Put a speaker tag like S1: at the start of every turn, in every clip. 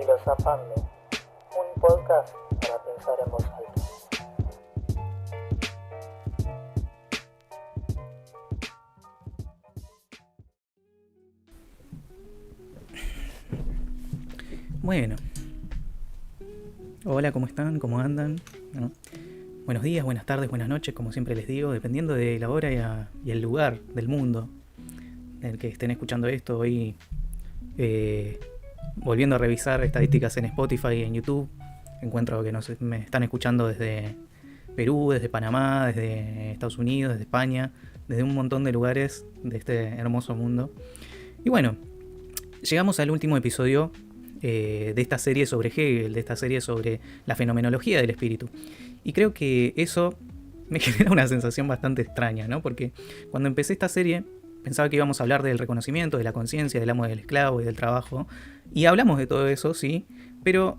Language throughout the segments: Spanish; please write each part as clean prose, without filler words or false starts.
S1: Filosofando, un podcast para pensar en voz alta.
S2: Bueno, hola, ¿cómo están? ¿Cómo andan? ¿No? Buenos días, buenas tardes, buenas noches, como siempre les digo, dependiendo de la hora y el lugar del mundo en el que estén escuchando esto. Hoy, volviendo a revisar estadísticas en Spotify y en YouTube, encuentro que me están escuchando desde Perú, desde Panamá, desde Estados Unidos, desde España, desde un montón de lugares de este hermoso mundo. Y bueno, llegamos al último episodio de esta serie sobre Hegel, de esta serie sobre la fenomenología del espíritu. Y creo que eso me genera una sensación bastante extraña, ¿no? Porque cuando empecé esta serie pensaba que íbamos a hablar del reconocimiento, de la conciencia, del amo y del esclavo y del trabajo. Y hablamos de todo eso, sí, pero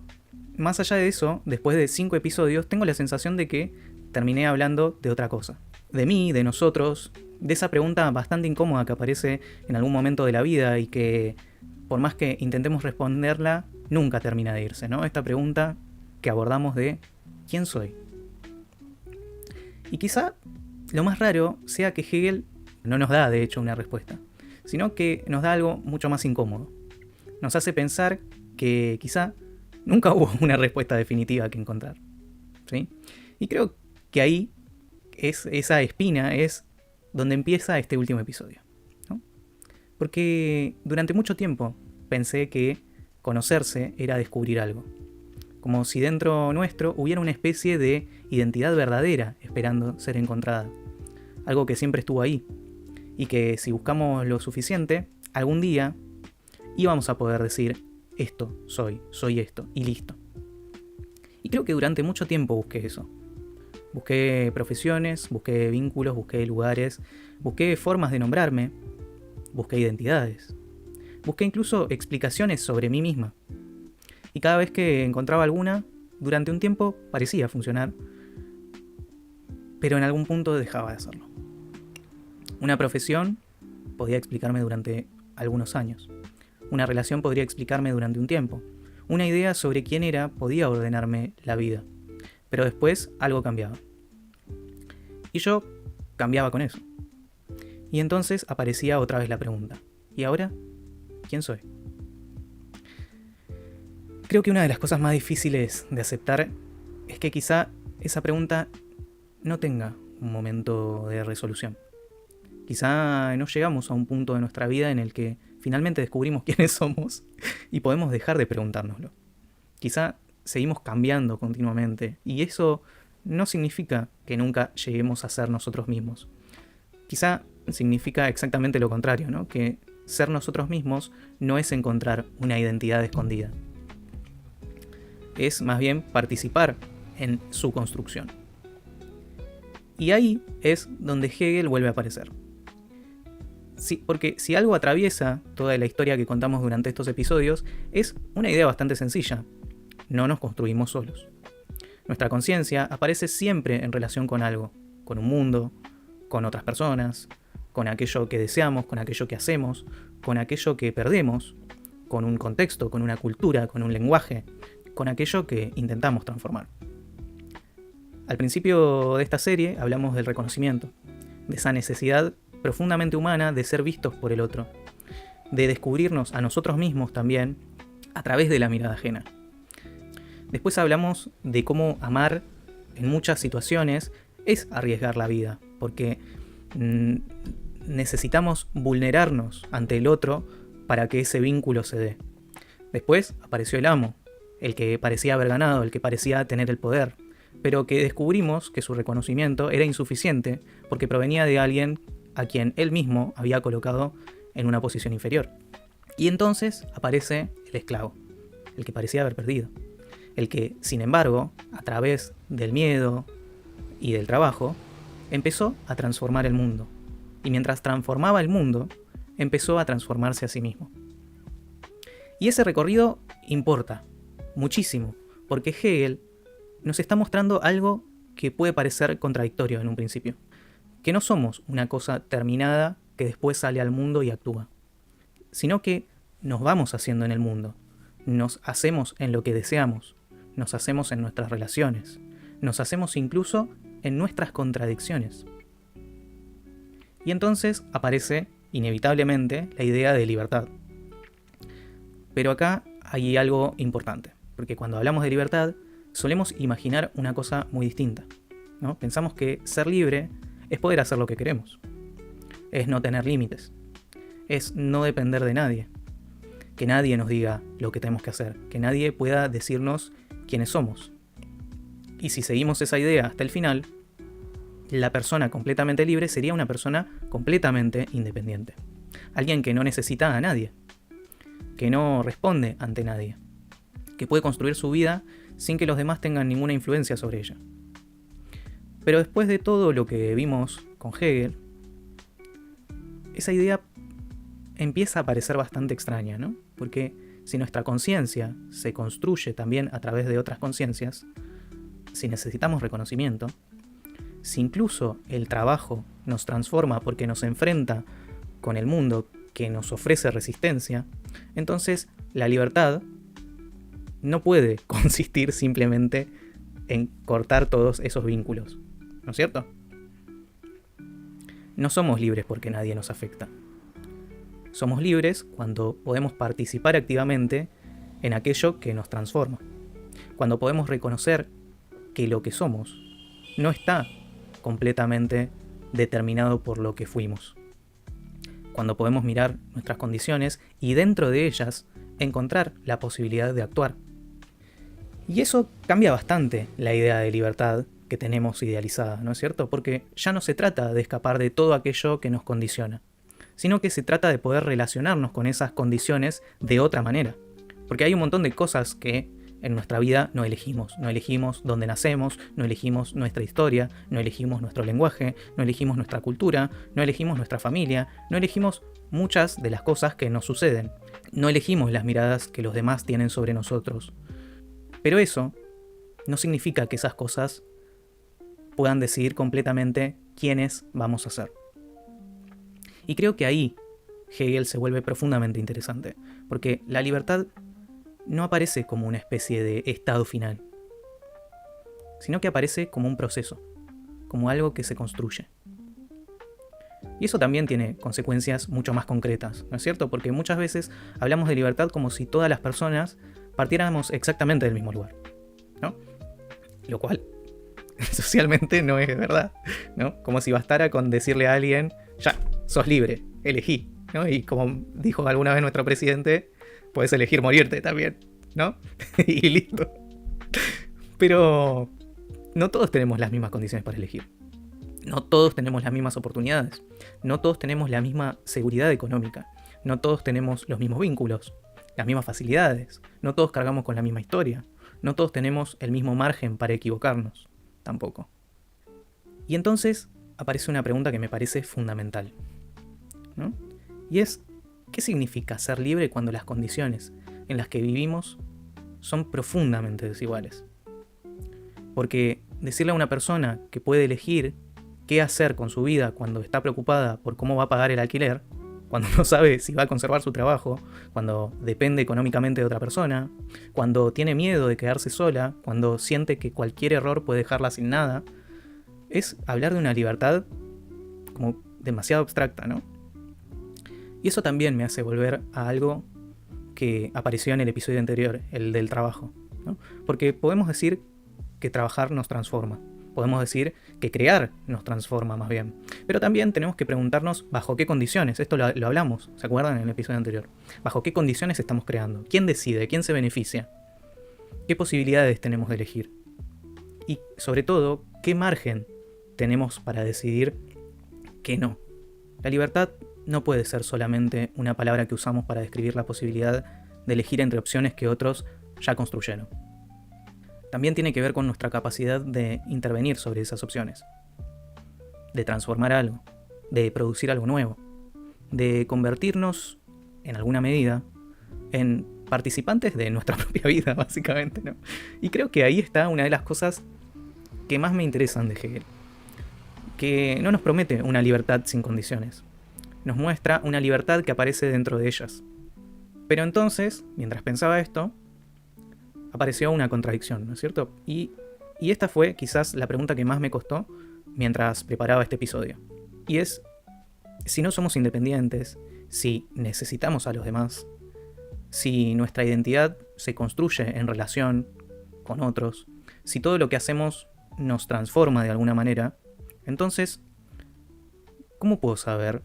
S2: más allá de eso, después de 5 episodios, tengo la sensación de que terminé hablando de otra cosa. De mí, de nosotros, de esa pregunta bastante incómoda que aparece en algún momento de la vida y que, por más que intentemos responderla, nunca termina de irse, ¿no? Esta pregunta que abordamos de ¿quién soy? Y quizá lo más raro sea que Hegel no nos da, de hecho, una respuesta, sino que nos da algo mucho más incómodo. Nos hace pensar que quizá nunca hubo una respuesta definitiva que encontrar, ¿sí? Y creo que ahí, esa espina es donde empieza este último episodio, ¿no? Porque durante mucho tiempo pensé que conocerse era descubrir algo. Como si dentro nuestro hubiera una especie de identidad verdadera esperando ser encontrada. Algo que siempre estuvo ahí. Y que si buscamos lo suficiente, algún día íbamos a poder decir, esto soy esto, y listo. Y creo que durante mucho tiempo busqué eso. Busqué profesiones, busqué vínculos, busqué lugares, busqué formas de nombrarme, busqué identidades. Busqué incluso explicaciones sobre mí misma. Y cada vez que encontraba alguna, durante un tiempo parecía funcionar, pero en algún punto dejaba de hacerlo. Una profesión podía explicarme durante algunos años. Una relación podría explicarme durante un tiempo. Una idea sobre quién era podía ordenarme la vida. Pero después algo cambiaba. Y yo cambiaba con eso. Y entonces aparecía otra vez la pregunta. ¿Y ahora? ¿Quién soy? Creo que una de las cosas más difíciles de aceptar es que quizá esa pregunta no tenga un momento de resolución. Quizá no llegamos a un punto de nuestra vida en el que finalmente descubrimos quiénes somos y podemos dejar de preguntárnoslo. Quizá seguimos cambiando continuamente y eso no significa que nunca lleguemos a ser nosotros mismos. Quizá significa exactamente lo contrario, ¿no? Que ser nosotros mismos no es encontrar una identidad escondida. Es más bien participar en su construcción. Y ahí es donde Hegel vuelve a aparecer. Sí, porque si algo atraviesa toda la historia que contamos durante estos episodios, es una idea bastante sencilla. No nos construimos solos. Nuestra conciencia aparece siempre en relación con algo, con un mundo, con otras personas, con aquello que deseamos, con aquello que hacemos, con aquello que perdemos, con un contexto, con una cultura, con un lenguaje, con aquello que intentamos transformar. Al principio de esta serie hablamos del reconocimiento, de esa necesidad profundamente humana de ser vistos por el otro, de descubrirnos a nosotros mismos también a través de la mirada ajena. Después hablamos de cómo amar en muchas situaciones es arriesgar la vida, porque necesitamos vulnerarnos ante el otro para que ese vínculo se dé. Después apareció el amo, el que parecía haber ganado, el que parecía tener el poder, pero que descubrimos que su reconocimiento era insuficiente porque provenía de alguien a quien él mismo había colocado en una posición inferior. Y entonces aparece el esclavo, el que parecía haber perdido, el que, sin embargo, a través del miedo y del trabajo, empezó a transformar el mundo. Y mientras transformaba el mundo, empezó a transformarse a sí mismo. Y ese recorrido importa muchísimo, porque Hegel nos está mostrando algo que puede parecer contradictorio en un principio. Que no somos una cosa terminada que después sale al mundo y actúa, sino que nos vamos haciendo en el mundo, nos hacemos en lo que deseamos, nos hacemos en nuestras relaciones, nos hacemos incluso en nuestras contradicciones. Y entonces aparece inevitablemente la idea de libertad. Pero acá hay algo importante, porque cuando hablamos de libertad solemos imaginar una cosa muy distinta, ¿no? Pensamos que ser libre es poder hacer lo que queremos, es no tener límites, es no depender de nadie, que nadie nos diga lo que tenemos que hacer, que nadie pueda decirnos quiénes somos. Y si seguimos esa idea hasta el final, la persona completamente libre sería una persona completamente independiente. Alguien que no necesita a nadie, que no responde ante nadie, que puede construir su vida sin que los demás tengan ninguna influencia sobre ella. Pero después de todo lo que vimos con Hegel, esa idea empieza a parecer bastante extraña, ¿no? Porque si nuestra conciencia se construye también a través de otras conciencias, si necesitamos reconocimiento, si incluso el trabajo nos transforma porque nos enfrenta con el mundo que nos ofrece resistencia, entonces la libertad no puede consistir simplemente en cortar todos esos vínculos, ¿no es cierto? No somos libres porque nadie nos afecta. Somos libres cuando podemos participar activamente en aquello que nos transforma, cuando podemos reconocer que lo que somos no está completamente determinado por lo que fuimos. Cuando podemos mirar nuestras condiciones y dentro de ellas encontrar la posibilidad de actuar. Y eso cambia bastante la idea de libertad que tenemos idealizada, ¿no es cierto? Porque ya no se trata de escapar de todo aquello que nos condiciona, sino que se trata de poder relacionarnos con esas condiciones de otra manera. Porque hay un montón de cosas que en nuestra vida no elegimos. No elegimos dónde nacemos, no elegimos nuestra historia, no elegimos nuestro lenguaje, no elegimos nuestra cultura, no elegimos nuestra familia, no elegimos muchas de las cosas que nos suceden. No elegimos las miradas que los demás tienen sobre nosotros. Pero eso no significa que esas cosas puedan decidir completamente quiénes vamos a ser. Y creo que ahí Hegel se vuelve profundamente interesante, porque la libertad no aparece como una especie de estado final, sino que aparece como un proceso, como algo que se construye. Y eso también tiene consecuencias mucho más concretas, ¿no es cierto? Porque muchas veces hablamos de libertad como si todas las personas partiéramos exactamente del mismo lugar, ¿no? Lo cual socialmente no es verdad, ¿no? Como si bastara con decirle a alguien, ya, sos libre, elegí, ¿no? Y como dijo alguna vez nuestro presidente, puedes elegir morirte también, ¿no? Y listo. Pero no todos tenemos las mismas condiciones para elegir. No todos tenemos las mismas oportunidades. No todos tenemos la misma seguridad económica. No todos tenemos los mismos vínculos, las mismas facilidades. No todos cargamos con la misma historia. No todos tenemos el mismo margen para equivocarnos. Tampoco. Y entonces aparece una pregunta que me parece fundamental, ¿no? Y es, ¿qué significa ser libre cuando las condiciones en las que vivimos son profundamente desiguales? Porque decirle a una persona que puede elegir qué hacer con su vida cuando está preocupada por cómo va a pagar el alquiler, cuando no sabe si va a conservar su trabajo, cuando depende económicamente de otra persona, cuando tiene miedo de quedarse sola, cuando siente que cualquier error puede dejarla sin nada, es hablar de una libertad como demasiado abstracta, ¿no? Y eso también me hace volver a algo que apareció en el episodio anterior, el del trabajo, ¿no? Porque podemos decir que trabajar nos transforma. Podemos decir que crear nos transforma más bien. Pero también tenemos que preguntarnos bajo qué condiciones. Esto lo hablamos, ¿se acuerdan en el episodio anterior? ¿Bajo qué condiciones estamos creando? ¿Quién decide? ¿Quién se beneficia? ¿Qué posibilidades tenemos de elegir? Y sobre todo, ¿qué margen tenemos para decidir que no? La libertad no puede ser solamente una palabra que usamos para describir la posibilidad de elegir entre opciones que otros ya construyeron. También tiene que ver con nuestra capacidad de intervenir sobre esas opciones, de transformar algo, de producir algo nuevo, de convertirnos, en alguna medida, en participantes de nuestra propia vida, básicamente, ¿no? Y creo que ahí está una de las cosas que más me interesan de Hegel, que no nos promete una libertad sin condiciones, nos muestra una libertad que aparece dentro de ellas. Pero entonces, mientras pensaba esto, apareció una contradicción, ¿no es cierto? Y esta fue quizás la pregunta que más me costó mientras preparaba este episodio. Y es, si no somos independientes, si necesitamos a los demás, si nuestra identidad se construye en relación con otros, si todo lo que hacemos nos transforma de alguna manera, entonces, ¿cómo puedo saber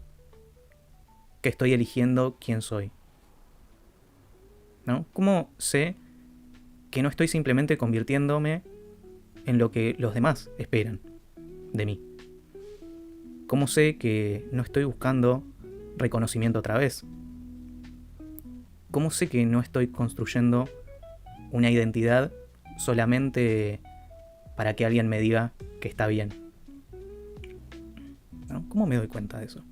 S2: que estoy eligiendo quién soy? ¿No? ¿Cómo sé que no estoy simplemente convirtiéndome en lo que los demás esperan de mí? ¿Cómo sé que no estoy buscando reconocimiento otra vez? ¿Cómo sé que no estoy construyendo una identidad solamente para que alguien me diga que está bien? ¿No? ¿Cómo me doy cuenta de eso?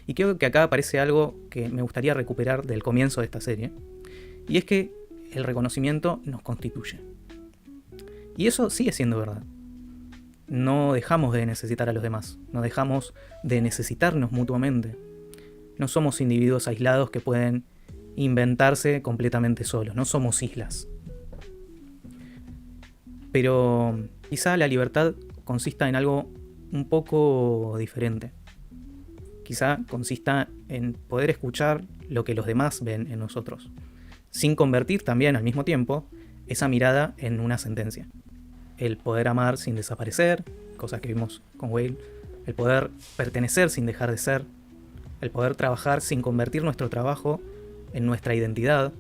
S2: Y creo que acá aparece algo que me gustaría recuperar del comienzo de esta serie, y es que el reconocimiento nos constituye. Y eso sigue siendo verdad. No dejamos de necesitar a los demás, no dejamos de necesitarnos mutuamente. No somos individuos aislados que pueden inventarse completamente solos, no somos islas. Pero quizá la libertad consista en algo un poco diferente. Quizá consista en poder escuchar lo que los demás ven en nosotros, sin convertir también al mismo tiempo esa mirada en una sentencia. El poder amar sin desaparecer, cosas que vimos con Whale, el poder pertenecer sin dejar de ser, el poder trabajar sin convertir nuestro trabajo en nuestra identidad,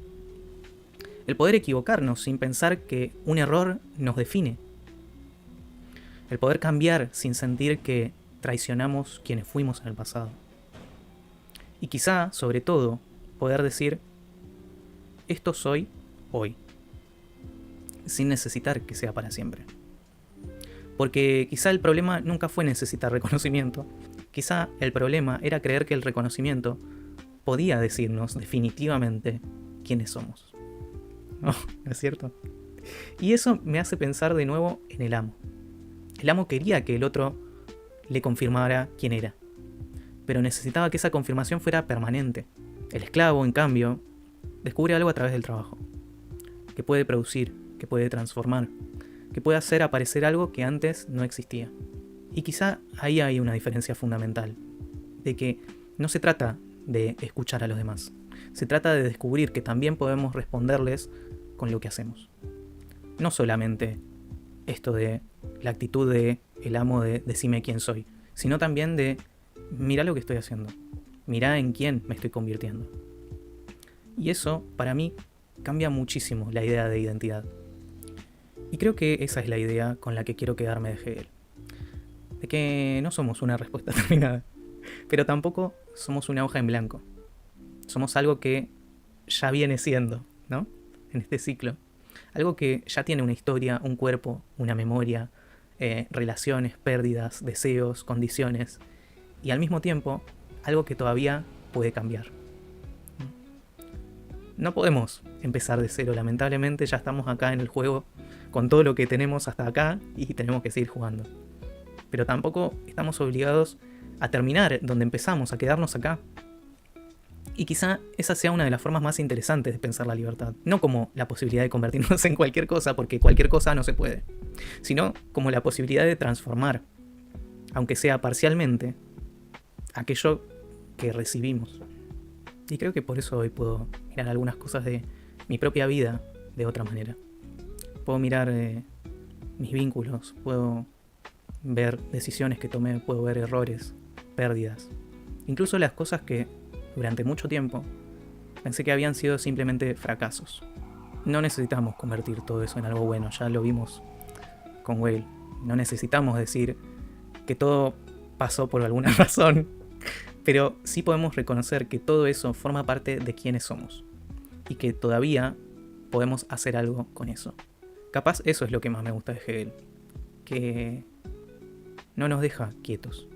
S2: el poder equivocarnos sin pensar que un error nos define, el poder cambiar sin sentir que traicionamos quienes fuimos en el pasado. Y quizá, sobre todo, poder decir, esto soy hoy, sin necesitar que sea para siempre. Porque quizá el problema nunca fue necesitar reconocimiento, quizá el problema era creer que el reconocimiento podía decirnos definitivamente quiénes somos. ¿No? ¿No es cierto? Y eso me hace pensar de nuevo en el amo. El amo quería que el otro le confirmara quién era, pero necesitaba que esa confirmación fuera permanente. El esclavo, en cambio, descubre algo a través del trabajo, que puede producir, que puede transformar, que puede hacer aparecer algo que antes no existía. Y quizá ahí hay una diferencia fundamental, de que no se trata de escuchar a los demás, se trata de descubrir que también podemos responderles con lo que hacemos. No solamente esto de la actitud de el amo de decime quién soy, sino también de mirá lo que estoy haciendo, mirá en quién me estoy convirtiendo. Y eso, para mí, cambia muchísimo la idea de identidad. Y creo que esa es la idea con la que quiero quedarme de Hegel. De que no somos una respuesta terminada, pero tampoco somos una hoja en blanco. Somos algo que ya viene siendo, ¿no? En este ciclo. Algo que ya tiene una historia, un cuerpo, una memoria, relaciones, pérdidas, deseos, condiciones. Y al mismo tiempo, algo que todavía puede cambiar. No podemos empezar de cero, lamentablemente ya estamos acá en el juego con todo lo que tenemos hasta acá y tenemos que seguir jugando. Pero tampoco estamos obligados a terminar donde empezamos, a quedarnos acá. Y quizá esa sea una de las formas más interesantes de pensar la libertad. No como la posibilidad de convertirnos en cualquier cosa, porque cualquier cosa no se puede, sino como la posibilidad de transformar, aunque sea parcialmente, aquello que recibimos. Y creo que por eso hoy puedo mirar algunas cosas de mi propia vida de otra manera. Puedo mirar mis vínculos, puedo ver decisiones que tomé, puedo ver errores, pérdidas. Incluso las cosas que durante mucho tiempo pensé que habían sido simplemente fracasos. No necesitamos convertir todo eso en algo bueno, ya lo vimos con Whale. No necesitamos decir que todo pasó por alguna razón, pero sí podemos reconocer que todo eso forma parte de quiénes somos y que todavía podemos hacer algo con eso. Capaz eso es lo que más me gusta de Hegel, que no nos deja quietos,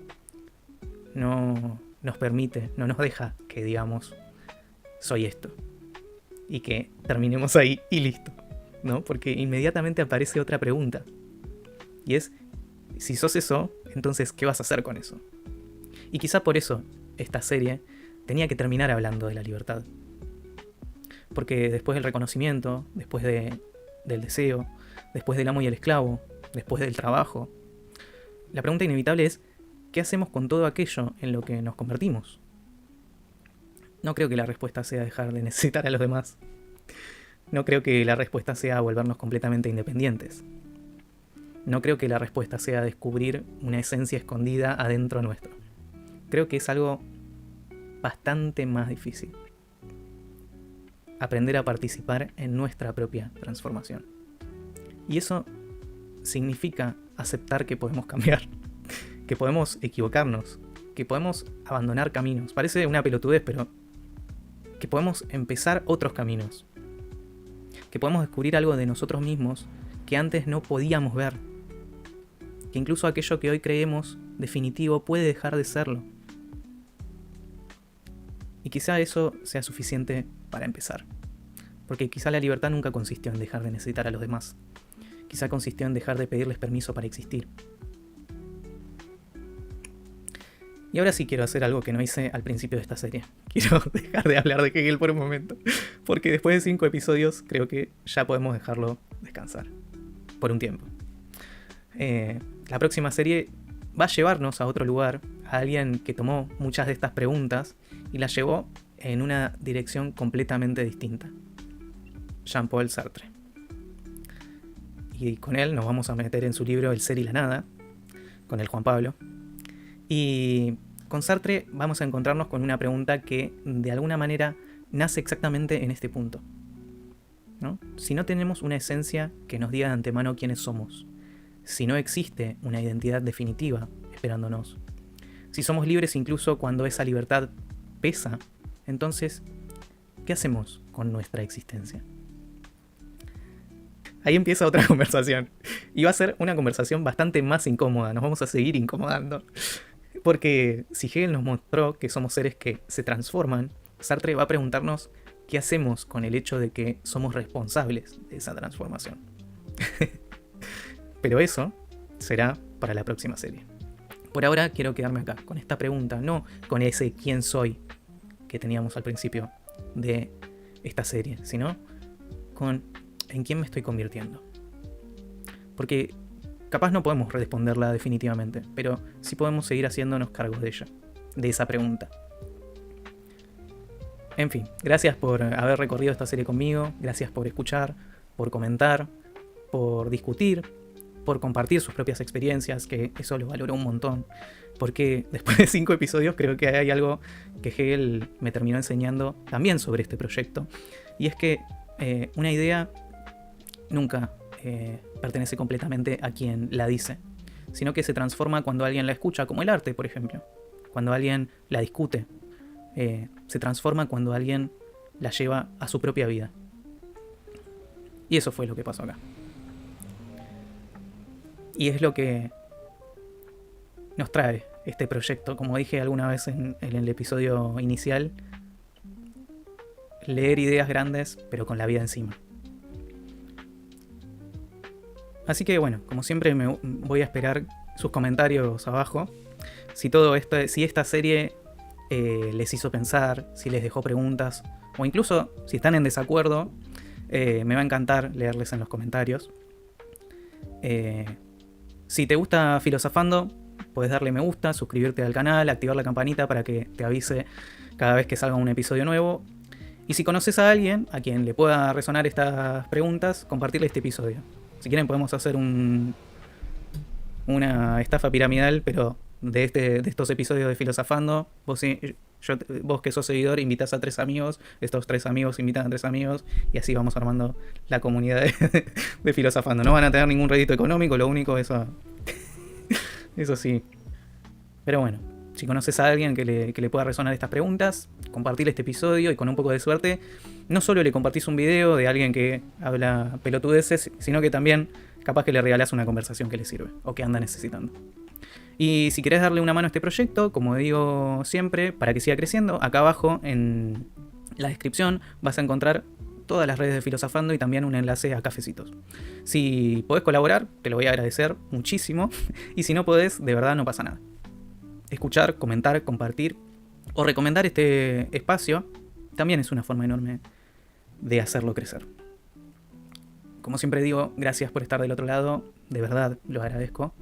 S2: no nos permite, no nos deja que digamos soy esto y que terminemos ahí y listo, ¿no? Porque inmediatamente aparece otra pregunta y es, si sos eso, entonces ¿qué vas a hacer con eso? Y quizá por eso esta serie tenía que terminar hablando de la libertad. Porque después del reconocimiento, del deseo, después del amo y el esclavo, después del trabajo, la pregunta inevitable es, ¿qué hacemos con todo aquello en lo que nos convertimos? No creo que la respuesta sea dejar de necesitar a los demás. No creo que la respuesta sea volvernos completamente independientes. No creo que la respuesta sea descubrir una esencia escondida adentro nuestro. Creo que es algo bastante más difícil. Aprender a participar en nuestra propia transformación. Y eso significa aceptar que podemos cambiar, que podemos equivocarnos, que podemos abandonar caminos. Parece una pelotudez, pero que podemos empezar otros caminos. Que podemos descubrir algo de nosotros mismos que antes no podíamos ver. Que incluso aquello que hoy creemos definitivo puede dejar de serlo. Y quizá eso sea suficiente para empezar. Porque quizá la libertad nunca consistió en dejar de necesitar a los demás. Quizá consistió en dejar de pedirles permiso para existir. Y ahora sí quiero hacer algo que no hice al principio de esta serie. Quiero dejar de hablar de Hegel por un momento. Porque después de 5 episodios creo que ya podemos dejarlo descansar. Por un tiempo. La próxima serie va a llevarnos a otro lugar. A alguien que tomó muchas de estas preguntas y las llevó en una dirección completamente distinta. Jean-Paul Sartre. Y con él nos vamos a meter en su libro El ser y la nada, con el Juan Pablo. Y con Sartre vamos a encontrarnos con una pregunta que de alguna manera nace exactamente en este punto, ¿no? Si no tenemos una esencia que nos diga de antemano quiénes somos, si no existe una identidad definitiva esperándonos, si somos libres incluso cuando esa libertad pesa, entonces, ¿qué hacemos con nuestra existencia? Ahí empieza otra conversación. Y va a ser una conversación bastante más incómoda. Nos vamos a seguir incomodando. Porque si Hegel nos mostró que somos seres que se transforman, Sartre va a preguntarnos qué hacemos con el hecho de que somos responsables de esa transformación. Pero eso será para la próxima serie. Por ahora quiero quedarme acá, con esta pregunta, no con ese quién soy que teníamos al principio de esta serie, sino con ¿en quién me estoy convirtiendo? Porque capaz no podemos responderla definitivamente, pero sí podemos seguir haciéndonos cargos de ella, de esa pregunta. En fin, gracias por haber recorrido esta serie conmigo, gracias por escuchar, por comentar, por discutir, por compartir sus propias experiencias, que eso lo valoro un montón, porque después de 5 episodios creo que hay algo que Hegel me terminó enseñando también sobre este proyecto, y es que una idea nunca pertenece completamente a quien la dice, sino que se transforma cuando alguien la escucha, como el arte, por ejemplo, cuando alguien la discute, se transforma cuando alguien la lleva a su propia vida. Y eso fue lo que pasó acá. Y es lo que nos trae este proyecto, como dije alguna vez en el episodio inicial, leer ideas grandes, pero con la vida encima. Así que bueno, como siempre me voy a esperar sus comentarios abajo. Si esta serie les hizo pensar, si les dejó preguntas, o incluso si están en desacuerdo, me va a encantar leerles en los comentarios. Si te gusta Filosofando, puedes darle me gusta, suscribirte al canal, activar la campanita para que te avise cada vez que salga un episodio nuevo. Y si conoces a alguien a quien le pueda resonar estas preguntas, compartirle este episodio. Si quieren podemos hacer una estafa piramidal, pero de estos episodios de Filosofando. Vos que sos seguidor invitas a 3 amigos, estos 3 amigos invitan a 3 amigos, y así vamos armando la comunidad de Filosofando. No van a tener ningún rédito económico, lo único eso sí. Pero bueno, si conoces a alguien que le pueda resonar estas preguntas, compartir este episodio y con un poco de suerte, no solo le compartís un video de alguien que habla pelotudeces, sino que también capaz que le regalás una conversación que le sirve o que anda necesitando. Y si querés darle una mano a este proyecto, como digo siempre, para que siga creciendo, acá abajo en la descripción vas a encontrar todas las redes de Filosofando y también un enlace a cafecitos. Si podés colaborar, te lo voy a agradecer muchísimo, y si no podés, de verdad no pasa nada. Escuchar, comentar, compartir o recomendar este espacio también es una forma enorme de hacerlo crecer. Como siempre digo, gracias por estar del otro lado, de verdad lo agradezco.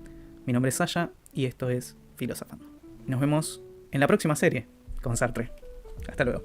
S2: Mi nombre es Sasha y esto es Filosofando. Nos vemos en la próxima serie con Sartre. Hasta luego.